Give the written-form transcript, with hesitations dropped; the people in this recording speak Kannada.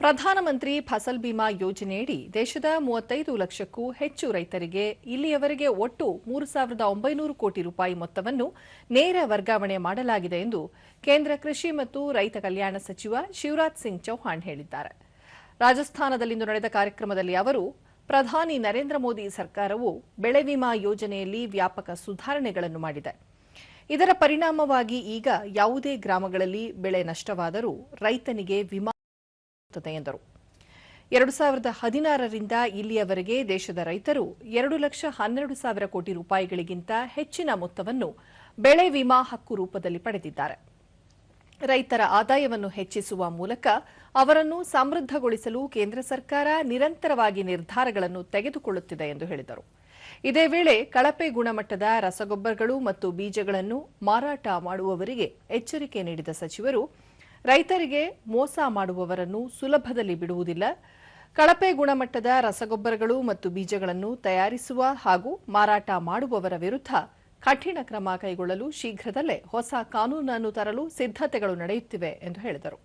ಪ್ರಧಾನಮಂತ್ರಿ ಫಸಲ್ ಬಿಮಾ ಯೋಜನೆಯಡಿ ದೇಶದ 35 ಲಕ್ಷಕ್ಕೂ ಹೆಚ್ಚು ರೈತರಿಗೆ ಇಲ್ಲಿಯವರೆಗೆ ಒಟ್ಟು 3,900 ಕೋಟಿ ರೂಪಾಯಿ ಮೊತ್ತವನ್ನು ನೇರ ವರ್ಗಾವಣೆ ಮಾಡಲಾಗಿದೆ ಎಂದು ಕೇಂದ್ರ ಕೃಷಿ ಮತ್ತು ರೈತ ಕಲ್ಯಾಣ ಸಚಿವ ಶಿವರಾಜ್ ಸಿಂಗ್ ಚೌಹಾಣ್ ಹೇಳಿದ್ದಾರೆ. ರಾಜಸ್ಥಾನದಲ್ಲಿಂದು ನಡೆದ ಕಾರ್ಯಕ್ರಮದಲ್ಲಿ ಅವರು, ಪ್ರಧಾನಿ ನರೇಂದ್ರ ಮೋದಿ ಸರ್ಕಾರವು ಬೆಳೆ ವಿಮಾ ಯೋಜನೆಯಲ್ಲಿ ವ್ಯಾಪಕ ಸುಧಾರಣೆಗಳನ್ನು ಮಾಡಿದೆ. ಇದರ ಪರಿಣಾಮವಾಗಿ ಈಗ ಯಾವುದೇ ಗ್ರಾಮಗಳಲ್ಲಿ ಬೆಳೆ ನಷ್ಟವಾದರೂ ರೈತನಿಗೆ ವಿಮಾ ಎಂದರು. 2016ರಿಂದ ಇಲ್ಲಿಯವರೆಗೆ ದೇಶದ ರೈತರು 2,12,000 ಕೋಟಿ ರೂಪಾಯಿಗಳಿಗಿಂತ ಹೆಚ್ಚಿನ ಮೊತ್ತವನ್ನು ಬೆಳೆ ವಿಮಾ ಹಕ್ಕು ರೂಪದಲ್ಲಿ ಪಡೆದಿದ್ದಾರೆ. ರೈತರ ಆದಾಯವನ್ನು ಹೆಚ್ಚಿಸುವ ಮೂಲಕ ಅವರನ್ನು ಸಮೃದ್ಧಗೊಳಿಸಲು ಕೇಂದ್ರ ಸರ್ಕಾರ ನಿರಂತರವಾಗಿ ನಿರ್ಧಾರಗಳನ್ನು ತೆಗೆದುಕೊಳ್ಳುತ್ತಿದೆ ಎಂದು ಹೇಳಿದರು. ಇದೇ ವೇಳೆ ಕಳಪೆ ಗುಣಮಟ್ಟದ ರಸಗೊಬ್ಬರಗಳು ಮತ್ತು ಬೀಜಗಳನ್ನು ಮಾರಾಟ ಮಾಡುವವರಿಗೆ ಎಚ್ಚರಿಕೆ ನೀಡಿದ ಸಚಿವರು, ರೈತರಿಗೆ ಮೋಸ ಮಾಡುವವರನ್ನು ಸುಲಭದಲ್ಲಿ ಬಿಡುವುದಿಲ್ಲ. ಕಳಪೆ ಗುಣಮಟ್ಟದ ರಸಗೊಬ್ಬರಗಳು ಮತ್ತು ಬೀಜಗಳನ್ನು ತಯಾರಿಸುವ ಹಾಗೂ ಮಾರಾಟ ಮಾಡುವವರ ವಿರುದ್ಧ ಕಠಿಣ ಕ್ರಮ ಕೈಗೊಳ್ಳಲು ಶೀಘ್ರದಲ್ಲೇ ಹೊಸ ಕಾನೂನನ್ನು ತರಲು ಸಿದ್ಧತೆಗಳು ನಡೆಯುತ್ತಿವೆ ಎಂದು ಹೇಳಿದರು.